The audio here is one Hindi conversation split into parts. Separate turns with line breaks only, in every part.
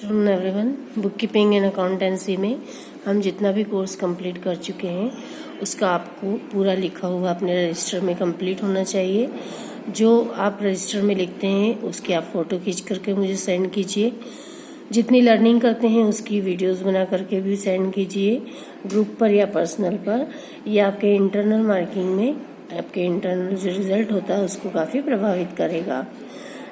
Afternoon everyone. Book keeping and accountancy में हम जितना भी कोर्स कंप्लीट कर चुके हैं उसका आपको पूरा लिखा हुआ अपने रजिस्टर में कंप्लीट होना चाहिए। जो आप रजिस्टर में लिखते हैं उसकी आप फ़ोटो खींच करके मुझे सेंड कीजिए। जितनी लर्निंग करते हैं उसकी वीडियोस बना करके भी सेंड कीजिए ग्रुप पर या पर्सनल पर। यह आपके इंटरनल मार्किंग में आपके इंटरनल जो रिज़ल्ट होता है उसको काफ़ी प्रभावित करेगा।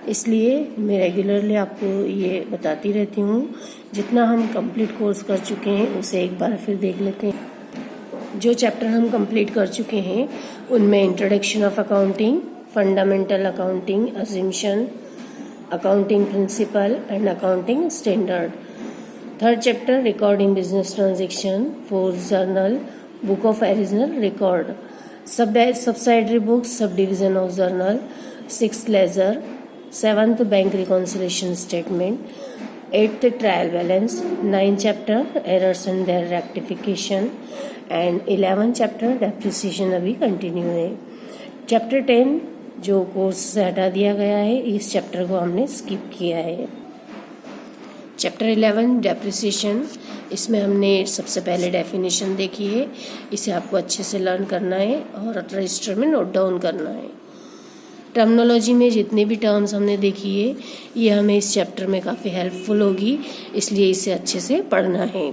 इसलिए मैं रेगुलरली आपको ये बताती रहती हूँ। जितना हम कंप्लीट कोर्स कर चुके हैं उसे एक बार फिर देख लेते हैं। जो चैप्टर हम कंप्लीट कर चुके हैं उनमें introduction of accounting, fundamental accounting, assumption, accounting principle and accounting standard. Third chapter recording business transaction, fourth journal, book of original record, subsidiary books, subdivision of journal, sixth ledger, seventh bank reconciliation statement, eighth trial balance, 9th chapter errors and their rectification and 11th chapter depreciation अभी कंटिन्यू है। चैप्टर 10 जो कोर्स से हटा दिया गया है इस चैप्टर को हमने स्किप किया है। चैप्टर 11 डेप्रिसिएशन, इसमें हमने सबसे पहले डेफिनेशन देखी है। इसे आपको अच्छे से लर्न करना है और रजिस्टर में नोट डाउन करना है। टर्मिनोलॉजी में जितनी भी टर्म्स हमने देखी है ये हमें इस चैप्टर में काफ़ी हेल्पफुल होगी, इसलिए इसे अच्छे से पढ़ना है।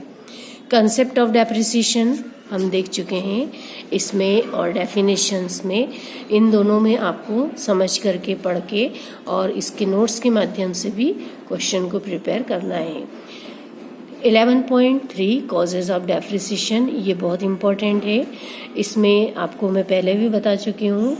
कंसेप्ट ऑफ डेप्रिसिएशन हम देख चुके हैं इसमें, और डेफिनेशंस में, इन दोनों में आपको समझ करके पढ़ के और इसके नोट्स के माध्यम से भी क्वेश्चन को प्रिपेयर करना है। 11.3 कॉजेज ऑफ डेप्रिसिएशन, ये बहुत इम्पॉर्टेंट है। इसमें आपको मैं पहले भी बता चुकी हूँ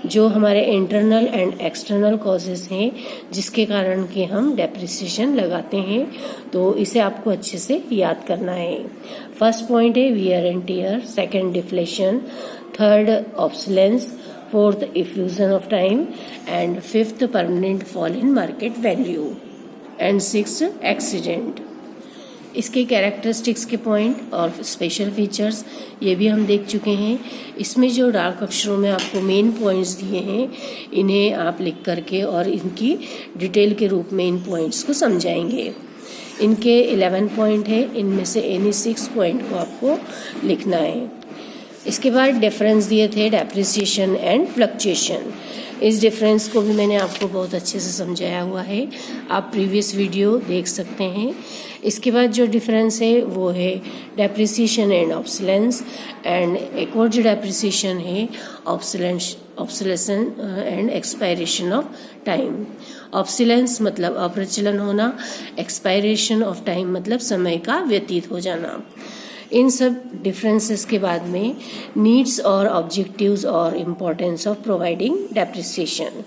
जो हमारे इंटरनल एंड एक्सटर्नल कॉजेज हैं जिसके कारण कि हम डेप्रिसिएशन लगाते हैं, तो इसे आपको अच्छे से याद करना है। फर्स्ट पॉइंट है wear and tear, second deflation, third obsolescence, fourth effusion of time and fifth permanent fall in market value and sixth accident. इसके कैरेक्टरिस्टिक्स के पॉइंट और स्पेशल फीचर्स ये भी हम देख चुके हैं। इसमें जो डार्क अक्षरों में आपको मेन पॉइंट्स दिए हैं इन्हें आप लिख करके और इनकी डिटेल के रूप में इन पॉइंट्स को समझाएंगे। इनके 11 पॉइंट है, इनमें से एनी 6 पॉइंट को आपको लिखना है। इसके बाद डिफरेंस दिए थे डेप्रिसिएशन एंड फ्लक्चुएशन। इस डिफरेंस को भी मैंने आपको बहुत अच्छे से समझाया हुआ है, आप प्रीवियस वीडियो देख सकते हैं। इसके बाद जो डिफरेंस है वो है डेप्रिसिएशन एंड ऑब्सोलेंस, एंड एक और जो डेप्रिसिएशन है ऑब्सोलेशन and expiration of time. Obsolescence मतलब अप्रचलन होना, एक्सपायरेशन ऑफ टाइम मतलब समय का व्यतीत हो जाना। इन सब डिफरेंसेस के बाद में नीड्स और ऑब्जेक्टिव्स और इम्पोर्टेंस ऑफ प्रोवाइडिंग डेप्रिसिएशन।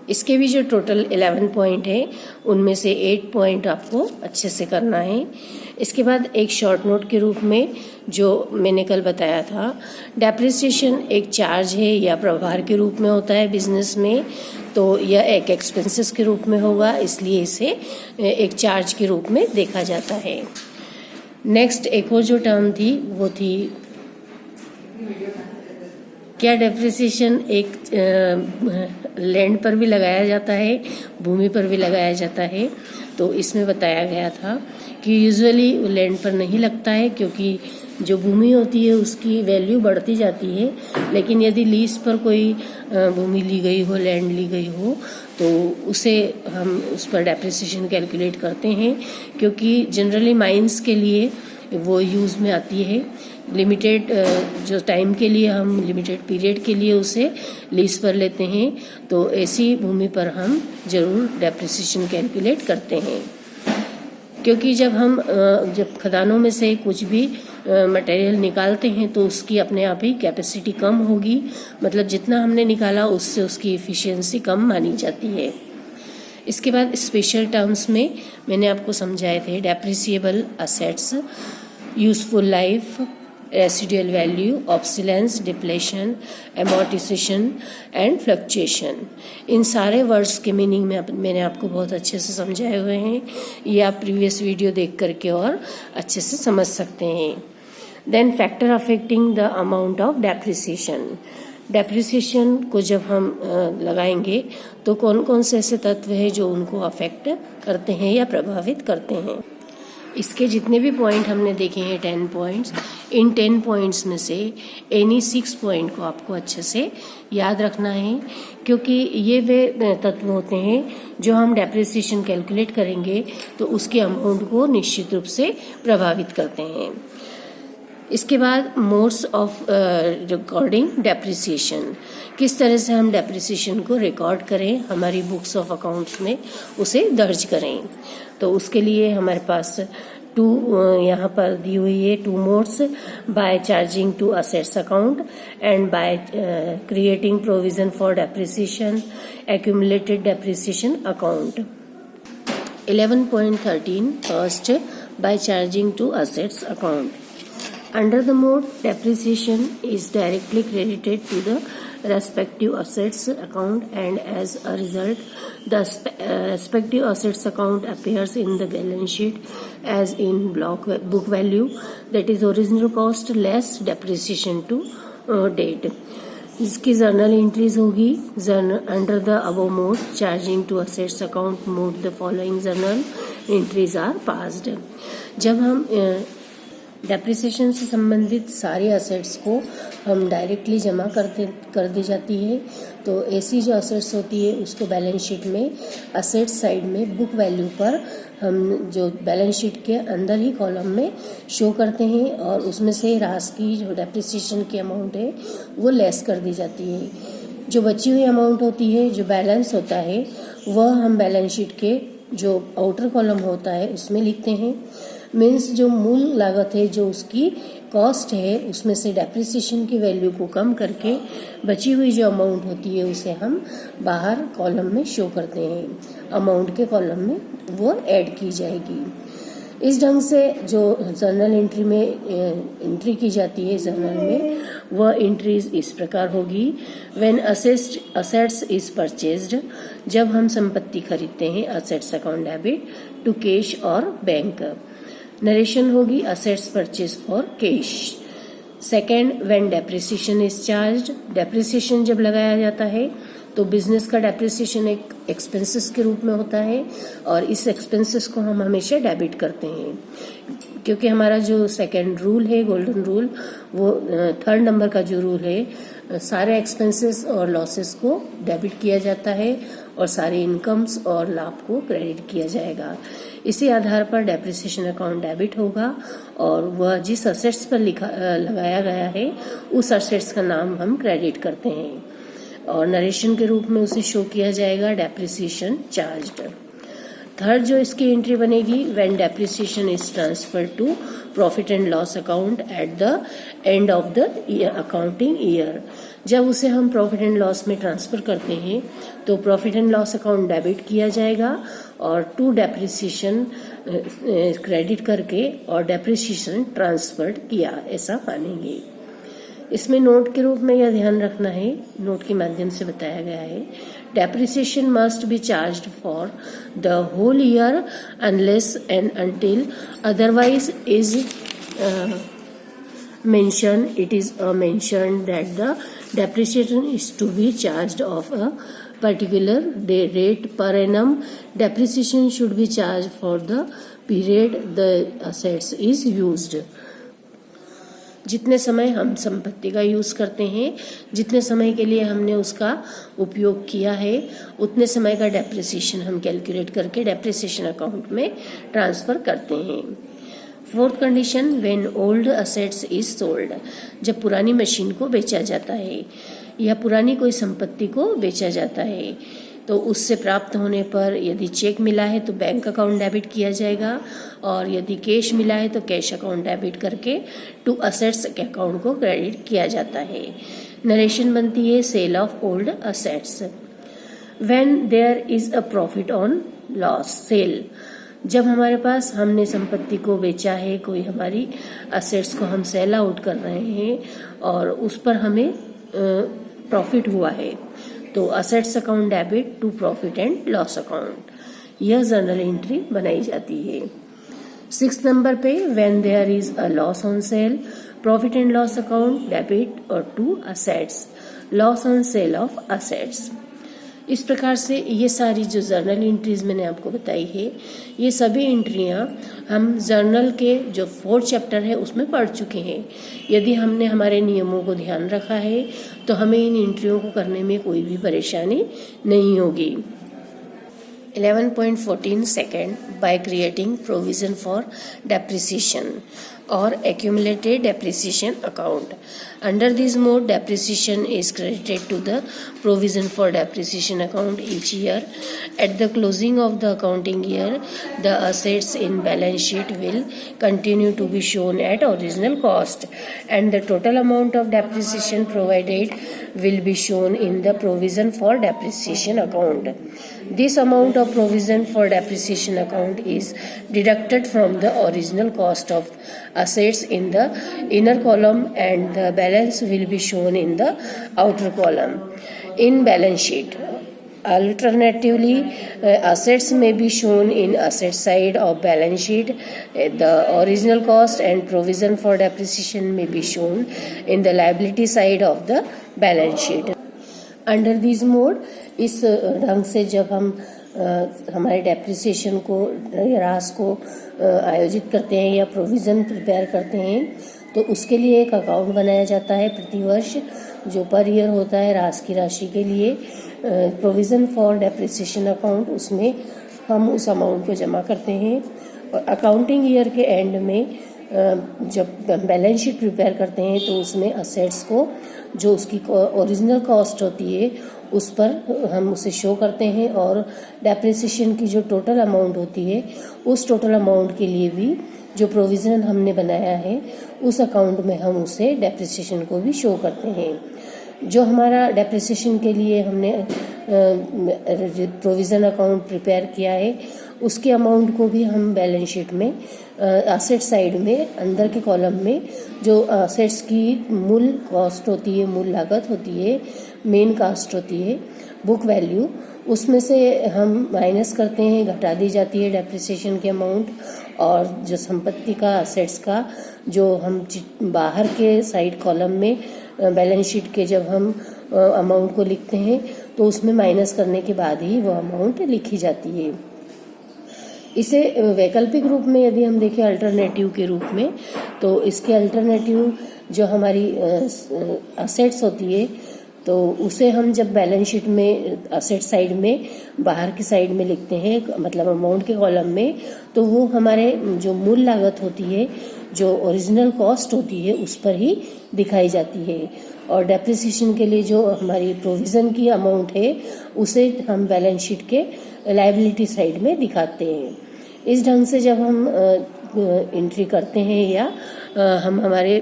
इसके भी जो टोटल 11 पॉइंट है उनमें से 8 पॉइंट आपको अच्छे से करना है। इसके बाद एक शॉर्ट नोट के रूप में जो मैंने कल बताया था, डेप्रिसिएशन एक चार्ज है या प्रभार के रूप में होता है बिजनेस में, तो यह एक एक्सपेंसेस के रूप में होगा, इसलिए इसे एक चार्ज के रूप में देखा जाता है। नेक्स्ट एक और जो टर्म थी वो थी क्या डेप्रिसिएशन एक लैंड पर भी लगाया जाता है, भूमि पर भी लगाया जाता है। तो इसमें बताया गया था कि यूजुअली लैंड पर नहीं लगता है क्योंकि जो भूमि होती है उसकी वैल्यू बढ़ती जाती है, लेकिन यदि लीज पर कोई भूमि ली गई हो, लैंड ली गई हो, तो उसे हम उस पर डेप्रिसिएशन कैलकुलेट करते हैं क्योंकि जनरली माइंस के लिए वो यूज़ में आती है। लिमिटेड जो टाइम के लिए हम लिमिटेड पीरियड के लिए उसे लीज पर लेते हैं, तो ऐसी भूमि पर हम जरूर डेप्रिसिएशन कैलकुलेट करते हैं। क्योंकि जब खदानों में से कुछ भी मटेरियल निकालते हैं तो उसकी अपने आप ही कैपेसिटी कम होगी, मतलब जितना हमने निकाला उससे उसकी एफिशिएंसी कम मानी जाती है। इसके बाद स्पेशल टर्म्स में मैंने आपको समझाए थे depreciable assets, useful life, residual value, obsolescence, depletion, amortisation and fluctuation. इन सारे वर्ड्स के मीनिंग में मैंने आपको बहुत अच्छे से समझाए हुए हैं, ये आप प्रीवियस वीडियो देख करके और अच्छे से समझ सकते हैं। Then factor affecting the amount of depreciation. Depreciation को जब हम लगाएंगे तो कौन कौन से ऐसे तत्व हैं जो उनको अफेक्ट करते हैं या प्रभावित करते हैं। इसके जितने भी पॉइंट हमने देखे हैं 10 पॉइंट्स, इन 10 पॉइंट्स में से एनी 6 पॉइंट को आपको अच्छे से याद रखना है, क्योंकि ये वे तत्व होते हैं जो हम डेप्रिसिएशन कैलकुलेट करेंगे तो उसके अमाउंट को निश्चित रूप से प्रभावित करते हैं। इसके बाद मोड्स ऑफ रिकॉर्डिंग डेप्रिसिएशन, किस तरह से हम डेप्रिसिएशन को रिकॉर्ड करें, हमारी बुक्स ऑफ अकाउंट्स में उसे दर्ज करें। तो उसके लिए हमारे पास यहाँ पर दी हुई है 2 modes, by charging to assets account and by creating provision for depreciation, accumulated depreciation account. 11.13 first, by charging to assets account. Under the mode, depreciation is directly credited to the respective assets account, and as a result, the respective assets account appears in the balance sheet as in book value, that is original cost less depreciation to date. इसकी जर्नल एंट्रीज होगी under the above mode charging to assets account mode, the following journal entries are passed. जब हम डेप्रिसिएशन से संबंधित सारे असेट्स को हम डायरेक्टली जमा कर दी जाती है, तो ऐसी जो असेट्स होती है उसको बैलेंस शीट में असेट्स साइड में बुक वैल्यू पर हम जो बैलेंस शीट के अंदर ही कॉलम में शो करते हैं, और उसमें से राशि की जो डेप्रिसिएशन की अमाउंट है वो लेस कर दी जाती है। जो बची हुई अमाउंट होती है, जो बैलेंस होता है, वह हम बैलेंस शीट के जो आउटर कॉलम होता है उसमें लिखते हैं। मीन्स जो मूल लागत है, जो उसकी कॉस्ट है, उसमें से डेप्रिसिएशन की वैल्यू को कम करके बची हुई जो अमाउंट होती है उसे हम बाहर कॉलम में शो करते हैं, अमाउंट के कॉलम में वो ऐड की जाएगी। इस ढंग से जो जर्नल एंट्री में एंट्री की जाती है जर्नल में, वह एंट्रीज इस प्रकार होगी। व्हेन असेट्स इज परचेज्ड, जब हम संपत्ति खरीदते हैं, assets account debit to cash और बैंक। नरेशन होगी assets purchase for cash. Second, when depreciation is charged, depreciation जब लगाया जाता है तो बिजनेस का डेप्रिसिएशन एक एक्सपेंसेस के रूप में होता है, और इस एक्सपेंसेस को हम हमेशा डेबिट करते हैं, क्योंकि हमारा जो सेकेंड रूल है, गोल्डन रूल, वो 3rd नंबर का जो रूल है, सारे एक्सपेंसेस और लॉसेस को डेबिट किया जाता है और सारे इनकम्स और लाभ को क्रेडिट किया जाएगा। इसी आधार पर डेप्रिसिएशन अकाउंट डेबिट होगा, और वह जिस असेट्स पर लगाया गया है उस असेट्स का नाम हम क्रेडिट करते हैं, और नरेशन के रूप में उसे शो किया जाएगा डेप्रिसिएशन चार्ज्ड। थर्ड जो इसकी एंट्री बनेगी, when depreciation is transfer to profit and loss account at the end of the accounting year. जब उसे हम प्रॉफिट एंड लॉस में ट्रांसफर करते हैं तो profit and loss account debit किया जाएगा, और टू डेप्रिसिएशन क्रेडिट करके और डेप्रिसिएशन ट्रांसफर्ड किया, ऐसा मानेंगे। इसमें नोट के रूप में यह ध्यान रखना है, नोट के माध्यम से बताया गया है, depreciation must be charged for the whole year unless and until otherwise is mentioned, it is mentioned that the depreciation is to be charged of a particular rate per annum. Depreciation should be charged for the period the assets is used. जितने समय हम संपत्ति का यूज करते हैं, जितने समय के लिए हमने उसका उपयोग किया है, उतने समय का डेप्रिसिएशन हम कैलकुलेट करके डेप्रिसिएशन अकाउंट में ट्रांसफर करते हैं। Fourth condition, when old assets is sold, जब पुरानी मशीन को बेचा जाता है या पुरानी कोई संपत्ति को बेचा जाता है, तो उससे प्राप्त होने पर यदि चेक मिला है तो बैंक अकाउंट डेबिट किया जाएगा, और यदि कैश मिला है तो कैश अकाउंट डेबिट करके टू असेट्स के अकाउंट को क्रेडिट किया जाता है। नरेशन बनती है sale of old assets. When there is a profit on loss sale, जब हमारे पास हमने संपत्ति को बेचा है, कोई हमारी असेट्स को हम सेल आउट कर रहे हैं और उस पर हमें प्रॉफिट हुआ है, तो assets account debit to profit and loss account, यह जर्नल एंट्री बनाई जाती है। 6th नंबर पे, when there is a loss on sale, profit and loss account debit और to assets, loss on sale of assets. इस प्रकार से ये सारी जो जर्नल एंट्रीज मैंने आपको बताई है, ये सभी एंट्रियां हम जर्नल के जो 4th चैप्टर है उसमें पढ़ चुके हैं। यदि हमने हमारे नियमों को ध्यान रखा है तो हमें इन एंट्रियों को करने में कोई भी परेशानी नहीं होगी। 11.14 second, bye creating provision for depreciation or accumulated depreciation account. Under this mode, depreciation is credited to the provision for depreciation account each year. At the closing of the accounting year, the assets in balance sheet will continue to be shown at original cost, and the total amount of depreciation provided will be shown in the provision for depreciation account. This amount of provision for depreciation account is deducted from the original cost of assets in the inner column, and the balance will be shown in the outer column in balance sheet. Alternatively, assets may be shown in asset side of balance sheet. The original cost and provision for depreciation may be shown in the liability side of the balance sheet. Under this mode, इस ढंग से जब हम हमारे डेप्रिसिएशन को, ह्रास को आयोजित करते हैं या प्रोविज़न प्रिपेयर करते हैं, तो उसके लिए एक अकाउंट बनाया जाता है प्रतिवर्ष जो पर ईयर होता है ह्रास की राशि के लिए। प्रोविज़न फॉर डेप्रिसिएशन अकाउंट, उसमें हम उस अमाउंट को जमा करते हैं और अकाउंटिंग ईयर के एंड में जब बैलेंस शीट प्रिपेयर करते हैं तो उसमें असेट्स को जो उसकी ओरिजिनल कॉस्ट होती है उस पर हम उसे शो करते हैं, और डेप्रिसिएशन की जो टोटल अमाउंट होती है उस टोटल अमाउंट के लिए भी जो प्रोविज़न हमने बनाया है उस अकाउंट में हम उसे डेप्रिसिएशन को भी शो करते हैं। जो हमारा डेप्रिसिएशन के लिए हमने प्रोविज़न अकाउंट प्रिपेयर किया है उसके अमाउंट को भी हम बैलेंस शीट में एसेट साइड में अंदर के कॉलम में जो असेट्स की मूल कॉस्ट होती है, मूल लागत होती है, मेन कास्ट होती है, बुक वैल्यू, उसमें से हम माइनस करते हैं, घटा दी जाती है डेप्रिसिएशन की अमाउंट। और जो संपत्ति का, असेट्स का जो हम बाहर के साइड कॉलम में बैलेंस शीट के जब हम अमाउंट को लिखते हैं तो उसमें माइनस करने के बाद ही वो अमाउंट लिखी जाती है। इसे वैकल्पिक रूप में यदि हम देखें अल्टरनेटिव के रूप में, तो इसके अल्टरनेटिव जो हमारी असेट्स होती है तो उसे हम जब बैलेंस शीट में असेट साइड में बाहर की साइड में लिखते हैं, मतलब अमाउंट के कॉलम में, तो वो हमारे जो मूल लागत होती है, जो ओरिजिनल कॉस्ट होती है, उस पर ही दिखाई जाती है। और डेप्रिसिएशन के लिए जो हमारी प्रोविज़न की अमाउंट है उसे हम बैलेंस शीट के लायबिलिटी साइड में दिखाते हैं। इस ढंग से जब हम एंट्री करते हैं या हम हमारे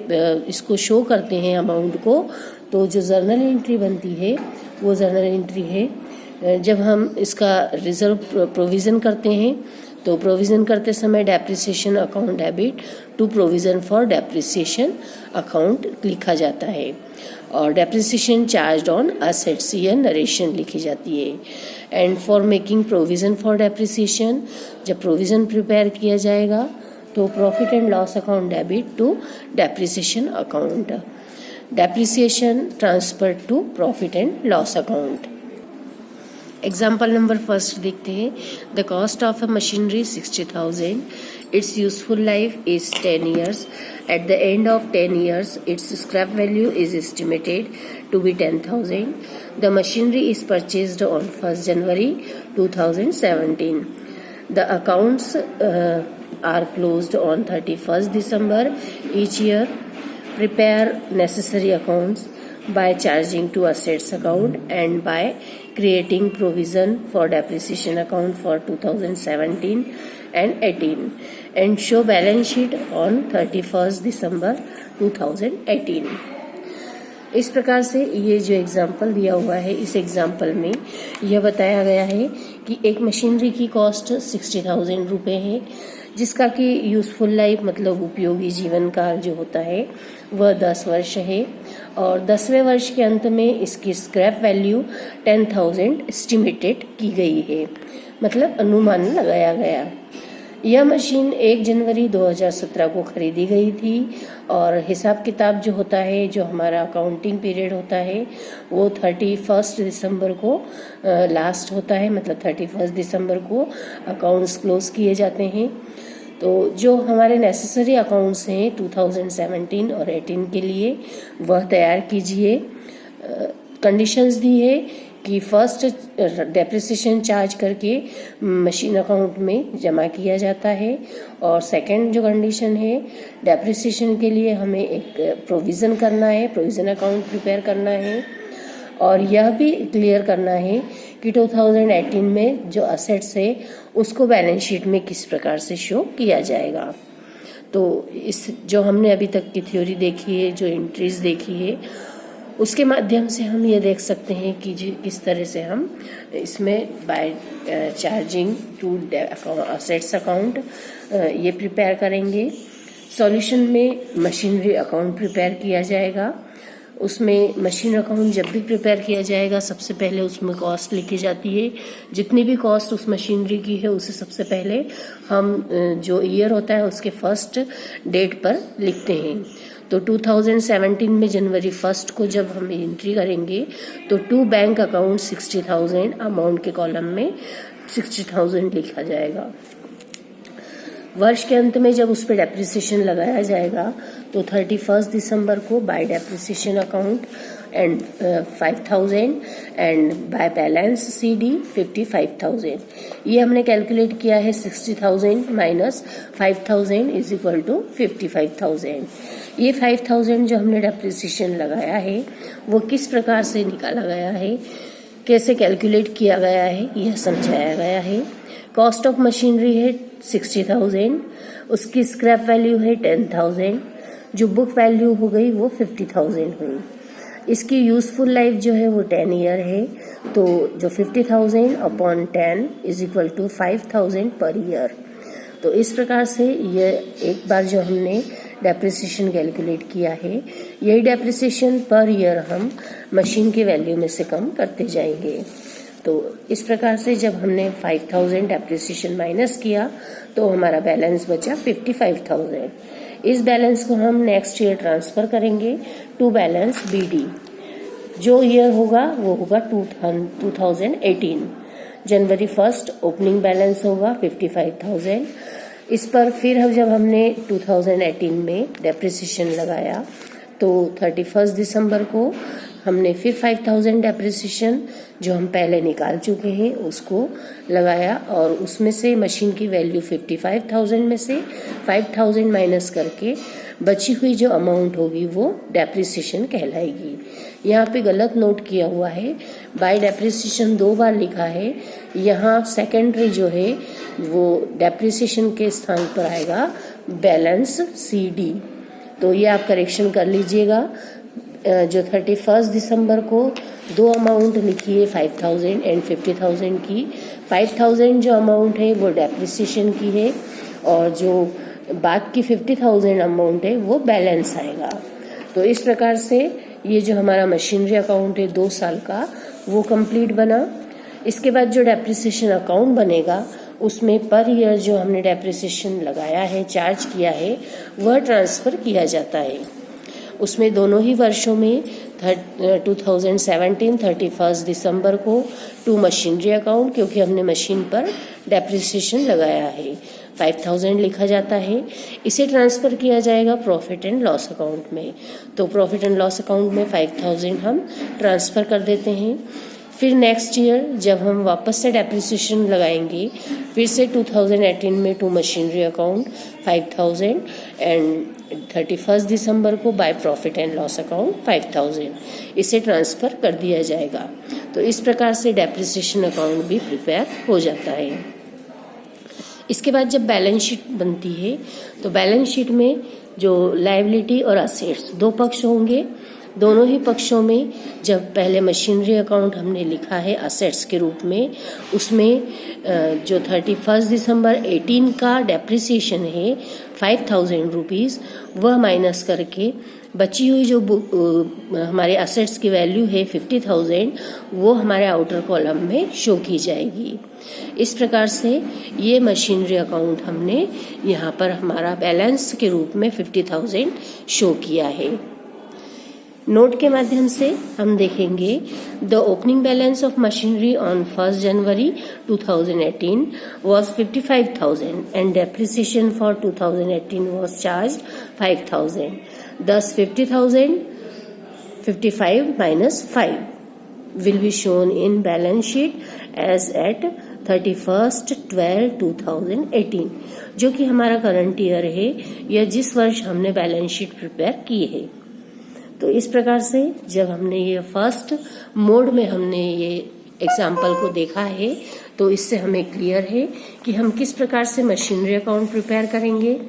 इसको शो करते हैं अमाउंट को, तो जो जर्नल एंट्री बनती है वो जर्नल एंट्री है जब हम इसका रिजर्व प्रोविज़न करते हैं तो प्रोविज़न करते समय depreciation account debit to provision for depreciation account लिखा जाता है, और डेप्रिसिएशन चार्ज ऑन असेट्स या नरेशन लिखी जाती है। And for making provision for depreciation, जब प्रोविज़न प्रिपेयर किया जाएगा तो profit and loss account debit to depreciation account, depreciation transfer to profit and loss account. Example number first देखते हैं। The cost of a machinery 60,000, its useful life is 10 years. At the end of 10 years, its scrap value is estimated to be 10,000. The machinery is purchased on 1st January 2017. The accounts are closed on 31st December each year. Prepare necessary accounts by charging to assets account and by creating provision for depreciation account for 2017 and 18, and show balance sheet on 31st December 2018. इस प्रकार से ये जो एग्जाम्पल दिया हुआ है, इस एग्जाम्पल में यह बताया गया है कि एक मशीनरी की कॉस्ट 60,000 रुपये है, जिसका कि यूज़फुल लाइफ मतलब उपयोगी जीवन काल जो होता है वह 10 वर्ष है, और 10वें वर्ष के अंत में इसकी स्क्रैप वैल्यू 10,000 एस्टिमेटेड की गई है, मतलब अनुमान लगाया गया। यह मशीन 1 जनवरी 2017 को खरीदी गई थी और हिसाब किताब जो होता है, जो हमारा अकाउंटिंग पीरियड होता है, वो 31 दिसंबर को लास्ट होता है, मतलब 31 दिसंबर को अकाउंट्स क्लोज किए जाते हैं। तो जो हमारे नेसेसरी अकाउंट्स हैं 2017 और 18 के लिए, वह तैयार कीजिए। कंडीशंस दी है कि फर्स्ट डेप्रिसिएशन चार्ज करके मशीन अकाउंट में जमा किया जाता है, और सेकंड जो कंडीशन है, डेप्रिसिएशन के लिए हमें एक प्रोविज़न करना है, प्रोविज़न अकाउंट प्रिपेयर करना है, और यह भी क्लियर करना है कि 2018 में जो असेट्स है उसको बैलेंस शीट में किस प्रकार से शो किया जाएगा। तो इस जो हमने अभी तक की थ्योरी देखी है, जो एंट्रीज देखी है, उसके माध्यम से हम ये देख सकते हैं कि किस तरह से हम इसमें by charging to assets account ये प्रिपेयर करेंगे। सॉल्यूशन में मशीनरी अकाउंट प्रिपेयर किया जाएगा। उसमें मशीन अकाउंट जब भी प्रिपेयर किया जाएगा, सबसे पहले उसमें कॉस्ट लिखी जाती है। जितनी भी कॉस्ट उस मशीनरी की है, उसे सबसे पहले हम जो ईयर होता है उसके फर्स्ट डेट पर लिखते हैं। तो 2017 में जनवरी 1 को जब हम एंट्री करेंगे तो टू बैंक अकाउंट 60,000 अमाउंट के कॉलम में 60,000 लिखा जाएगा। वर्ष के अंत में जब उस पर डेप्रिसिएशन लगाया जाएगा तो 31 दिसंबर को bye depreciation account and 5,000 and by balance CD 55,000। ये हमने कैलकुलेट किया है 60,000 माइनस 5,000 इज इक्वल टू 55,000। ये 5,000 जो हमने डेप्रिसिएशन लगाया है वो किस प्रकार से निकाला गया है, कैसे कैलकुलेट किया गया है, यह समझाया गया है। कॉस्ट ऑफ मशीनरी है 60,000, उसकी स्क्रैप वैल्यू है 10,000, जो बुक वैल्यू हो गई वो 50,000 हुई। इसकी यूजफुल लाइफ जो है वो 10 ईयर है, तो जो 50,000 upon 10 is equal to 5,000 per year. तो इस प्रकार से ये एक बार जो हमने डेप्रिसिएशन कैलकुलेट किया है, यही डेप्रिसिएशन पर ईयर हम मशीन के वैल्यू में से कम करते जाएंगे। तो इस प्रकार से जब हमने 5,000 डेप्रिसिएशन माइनस किया तो हमारा बैलेंस बचा 55,000। इस बैलेंस को हम नेक्स्ट ईयर ट्रांसफर करेंगे टू बैलेंस BD। जो ईयर होगा वो होगा 2018। जनवरी 1 ओपनिंग बैलेंस होगा 55,000। इस पर फिर जब हमने 2018 में डेप्रिसिएशन लगाया तो 31 दिसंबर को हमने फिर 5,000 डेप्रिसिएशन जो हम पहले निकाल चुके हैं उसको लगाया, और उसमें से मशीन की वैल्यू 55,000 में से 5,000 माइनस करके बची हुई जो अमाउंट होगी वो डेप्रिसिएशन कहलाएगी। यहाँ पे गलत नोट किया हुआ है, बाय डेप्रिसिएशन 2 बार लिखा है। यहाँ सेकेंडरी जो है वो डेप्रिसिएशन के स्थान पर आएगा बैलेंस CD। तो ये आप करेक्शन कर लीजिएगा। जो 31 दिसंबर को 2 अमाउंट लिखी है 5,000 एंड 50,000 की। 5,000 जो अमाउंट है वो डेप्रिसिएशन की है, और जो बाकी 50,000 अमाउंट है वो बैलेंस आएगा। तो इस प्रकार से ये जो हमारा मशीनरी अकाउंट है 2 साल का वो कंप्लीट बना। इसके बाद जो डेप्रिसिएशन अकाउंट बनेगा उसमें पर ईयर जो हमने डेप्रिसिएशन लगाया है, चार्ज किया है, वह ट्रांसफ़र किया जाता है। उसमें दोनों ही वर्षों में 2017 31 दिसंबर को टू मशीनरी अकाउंट, क्योंकि हमने मशीन पर डेप्रिसिएशन लगाया है, 5,000 लिखा जाता है। इसे ट्रांसफ़र किया जाएगा प्रॉफिट एंड लॉस अकाउंट में। तो प्रॉफिट एंड लॉस अकाउंट में 5,000 हम ट्रांसफ़र कर देते हैं। फिर नेक्स्ट ईयर जब हम वापस से डेप्रिसिएशन लगाएंगे, फिर से 2018 में टू मशीनरी अकाउंट 5,000 एंड 31 दिसंबर को by profit and loss account 5,000 इसे ट्रांसफ़र कर दिया जाएगा। तो इस प्रकार से डेप्रिसिएशन अकाउंट भी प्रिपेयर हो जाता है। इसके बाद जब बैलेंस शीट बनती है तो बैलेंस शीट में जो लायबिलिटी और असेट्स 2 पक्ष होंगे। दोनों ही पक्षों में जब पहले मशीनरी अकाउंट हमने लिखा है असेट्स के रूप में, उसमें जो 31 दिसंबर 18 का डेप्रिसिएशन है 5,000 रुपीज़, वह माइनस करके बची हुई जो हमारे असेट्स की वैल्यू है 50,000, वो हमारे आउटर कॉलम में शो की जाएगी। इस प्रकार से ये मशीनरी अकाउंट हमने यहाँ पर हमारा बैलेंस के रूप में 50,000 शो किया है। नोट के माध्यम से हम देखेंगे the opening balance of machinery on 1 January 2018 was 55,000 and depreciation for 2018 was charged 5,000. Thus 50,000 55 minus 5 will be shown in balance sheet as at 31/12/2018, जो कि हमारा करंट ईयर है या जिस वर्ष हमने बैलेंस शीट प्रिपेयर की है। तो इस प्रकार से जब हमने ये फर्स्ट मोड में हमने ये एग्जाम्पल को देखा है तो इससे हमें क्लियर है कि हम किस प्रकार से मशीनरी अकाउंट प्रिपेयर करेंगे,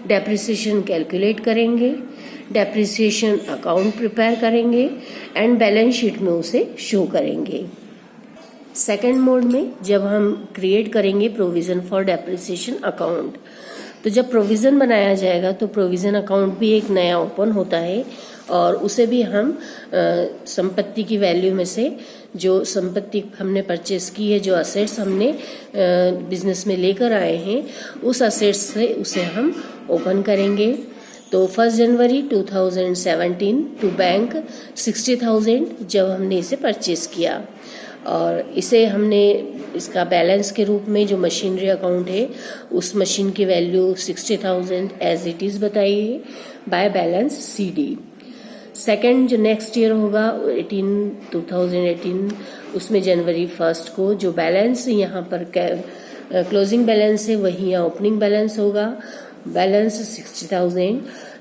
डेप्रिसिएशन कैलकुलेट करेंगे, डेप्रिसिएशन अकाउंट प्रिपेयर करेंगे एंड बैलेंस शीट में उसे शो करेंगे। सेकेंड मोड में जब हम क्रिएट करेंगे प्रोविजन फॉर डेप्रिसिएशन अकाउंट, तो जब प्रोविजन बनाया जाएगा तो प्रोविजन अकाउंट भी एक नया ओपन होता है और उसे भी हम संपत्ति की वैल्यू में से जो संपत्ति हमने परचेस की है, जो असेट्स हमने बिजनेस में लेकर आए हैं, उस असेट्स से उसे हम ओपन करेंगे। तो 1 जनवरी 2017 टू बैंक 60,000 जब हमने इसे परचेस किया और इसे हमने इसका बैलेंस के रूप में जो मशीनरी अकाउंट है उस मशीन की वैल्यू 60,000 एज इट इज बताई है बाय बैलेंस CD। सेकेंड जो नेक्स्ट ईयर होगा 2018 उसमें जनवरी 1 को जो बैलेंस यहाँ पर क्लोजिंग बैलेंस है वही यहाँ ओपनिंग बैलेंस होगा, बैलेंस 60,000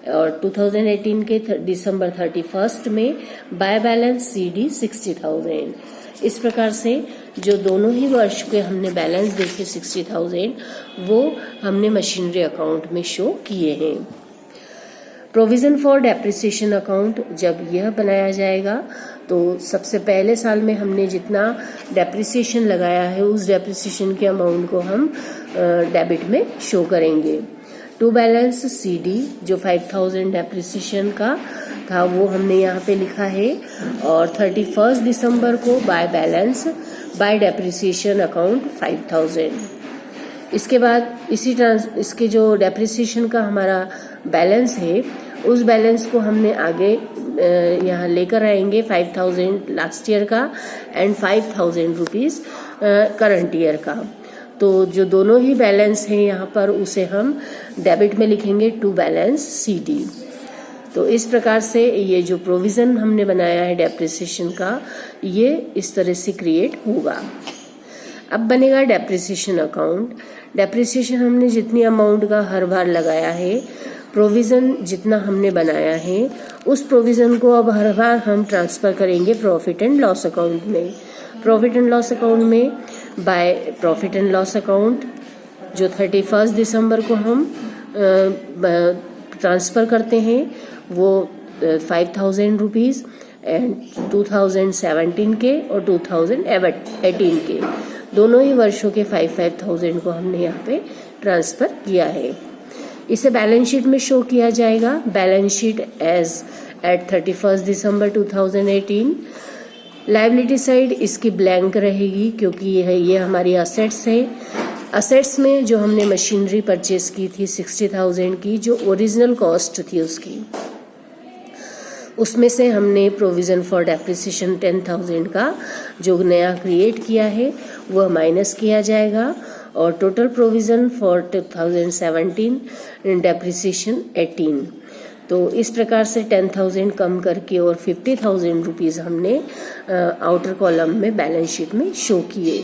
और 2018 के दिसंबर 31 में बाय बैलेंस CD 60,000। इस प्रकार से जो दोनों ही वर्ष के हमने बैलेंस देखे 60,000 वो हमने मशीनरी अकाउंट में शो किए हैं। प्रोविजन फॉर डेप्रिसिएशन अकाउंट जब यह बनाया जाएगा तो सबसे पहले साल में हमने जितना डेप्रिसिएशन लगाया है उस डेप्रिसिएशन के अमाउंट को हम डेबिट में शो करेंगे। टू बैलेंस CD जो 5,000 डेप्रिसिएशन का था वो हमने यहाँ पे लिखा है और 31 दिसंबर को by balance bye depreciation account 5,000। इसके बाद इसके जो डेप्रिसिएशन का हमारा बैलेंस है उस बैलेंस को हमने आगे यहाँ लेकर आएंगे 5,000 लास्ट ईयर का एंड 5,000 रुपीज करंट ईयर का। तो जो दोनों ही बैलेंस हैं यहाँ पर उसे हम डेबिट में लिखेंगे टू बैलेंस CD। तो इस प्रकार से ये जो प्रोविजन हमने बनाया है डेप्रिसिएशन का ये इस तरह से क्रिएट होगा। अब बनेगा डेप्रिसिएशन अकाउंट। डेप्रिसिएशन हमने जितनी अमाउंट का हर बार लगाया है, प्रोविजन जितना हमने बनाया है उस प्रोविजन को अब हर बार हम ट्रांसफर करेंगे प्रॉफिट एंड लॉस अकाउंट में। प्रॉफिट एंड लॉस अकाउंट में by profit and loss account जो 31 दिसंबर को हम ट्रांसफर करते हैं वो 5,000 रुपीज एंड 2017 के और 2018 के दोनों ही वर्षों के 5,000 को हमने यहाँ पे ट्रांसफर किया है। इसे बैलेंस शीट में शो किया जाएगा। बैलेंस शीट एज एट 31 दिसंबर 2018। लायबिलिटी साइड इसकी ब्लैंक रहेगी क्योंकि ये हमारी असेट्स है। असेट्स में जो हमने मशीनरी परचेस की थी 60,000 की जो ओरिजिनल कॉस्ट थी उसकी, उसमें से हमने प्रोविजन फॉर डेप्रिसिएशन 10,000 का जो नया क्रिएट किया है वह माइनस किया जाएगा और टोटल प्रोविजन फॉर 2017 डेप्रिसिएशन 18। तो इस प्रकार से 10,000 कम करके और 50,000 रुपीज हमने आउटर कॉलम में बैलेंस शीट में शो किए।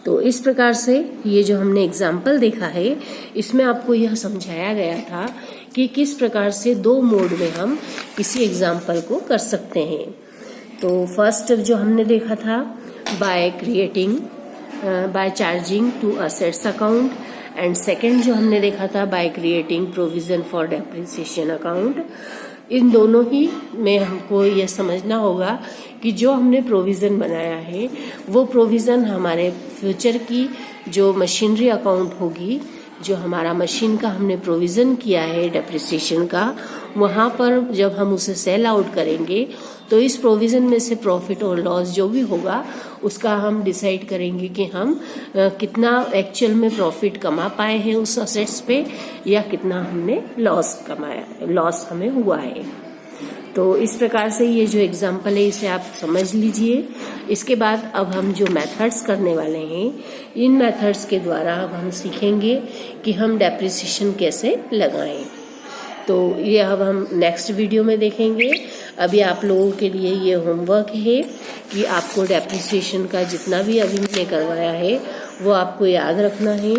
तो इस प्रकार से ये जो हमने एग्जाम्पल देखा है इसमें आपको यह समझाया गया था कि किस प्रकार से दो मोड में हम किसी एग्जाम्पल को कर सकते हैं। तो फर्स्ट जो हमने देखा था by charging to assets account and second जो हमने देखा था by creating provision for depreciation account. इन दोनों ही में हमको यह समझना होगा कि जो हमने प्रोविजन बनाया है वो प्रोविजन हमारे फ्यूचर की जो मशीनरी अकाउंट होगी जो हमारा मशीन का हमने प्रोविज़न किया है डेप्रिसिएशन का, वहाँ पर जब हम उसे सेल आउट करेंगे तो इस प्रोविज़न में से प्रॉफिट और लॉस जो भी होगा उसका हम डिसाइड करेंगे कि हम कितना एक्चुअल में प्रॉफिट कमा पाए हैं उस असेट्स पे, या कितना हमने लॉस हमें हुआ है। तो इस प्रकार से ये जो एग्जाम्पल है इसे आप समझ लीजिए। इसके बाद अब हम जो मेथड्स करने वाले हैं, इन मेथड्स के द्वारा अब हम सीखेंगे कि हम डेप्रिसिएशन कैसे लगाएं। तो ये अब हम नेक्स्ट वीडियो में देखेंगे। अभी आप लोगों के लिए ये होमवर्क है कि आपको डेप्रिसिएशन का जितना भी अभी मैंने करवाया है वो आपको याद रखना है।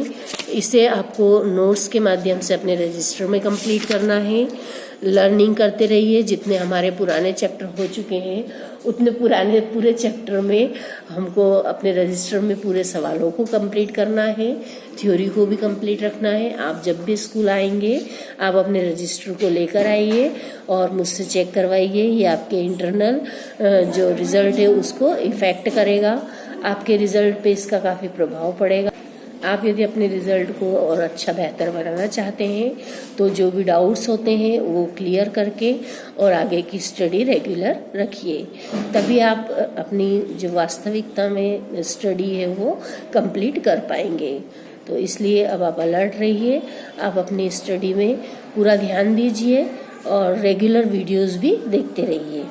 इसे आपको नोट्स के माध्यम से अपने रजिस्टर में कंप्लीट करना है। लर्निंग करते रहिए। जितने हमारे पुराने चैप्टर हो चुके हैं उतने पूरे चैप्टर में हमको अपने रजिस्टर में पूरे सवालों को कंप्लीट करना है, थ्योरी को भी कंप्लीट रखना है। आप जब भी स्कूल आएंगे आप अपने रजिस्टर को लेकर आइए और मुझसे चेक करवाइए। ये आपके इंटरनल जो रिजल्ट है उसको इफेक्ट करेगा, आपके रिजल्ट पे इसका काफ़ी प्रभाव पड़ेगा। आप यदि अपने रिजल्ट को और अच्छा बेहतर बनाना चाहते हैं तो जो भी डाउट्स होते हैं वो क्लियर करके और आगे की स्टडी रेगुलर रखिए, तभी आप अपनी जो वास्तविकता में स्टडी है वो कंप्लीट कर पाएंगे। तो इसलिए अब आप अलर्ट रहिए, आप अपनी स्टडी में पूरा ध्यान दीजिए और रेगुलर वीडियोस भी देखते रहिए।